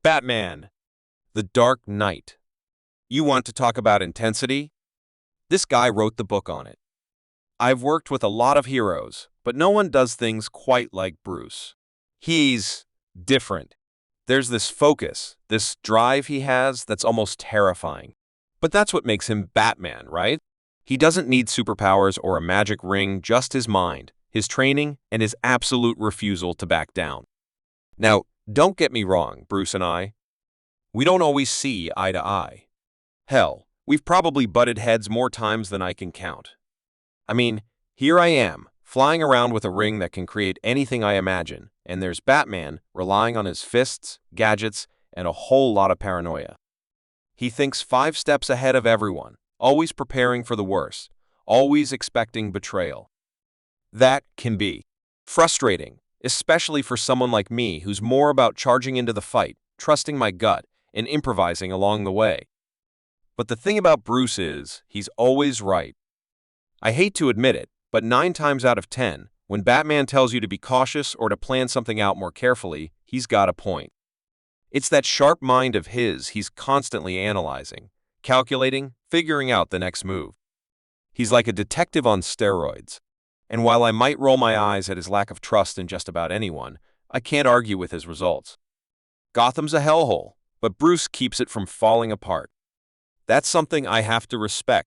Batman, The Dark Knight. You want to talk about intensity? This guy wrote the book on it. I've worked with a lot of heroes, but no one does things quite like Bruce. He's different. There's this focus, this drive he has that's almost terrifying. But that's what makes him Batman, right? He doesn't need superpowers or a magic ring, just his mind, his training, and his absolute refusal to back down. Now, don't get me wrong, Bruce and we don't always see eye to eye. Hell, we've probably butted heads more times than I can count. I mean, here I am, flying around with a ring that can create anything I imagine, and there's Batman relying on his fists, gadgets, and a whole lot of paranoia. He thinks 5 steps ahead of everyone, always preparing for the worst, always expecting betrayal. That can be frustrating, especially for someone like me who's more about charging into the fight, trusting my gut, and improvising along the way. But the thing about Bruce is, he's always right. I hate to admit it, but 9 times out of 10, when Batman tells you to be cautious or to plan something out more carefully, he's got a point. It's that sharp mind of his he's constantly analyzing, calculating, figuring out the next move. He's like a detective on steroids. And while I might roll my eyes at his lack of trust in just about anyone, I can't argue with his results. Gotham's a hellhole, but Bruce keeps it from falling apart. That's something I have to respect.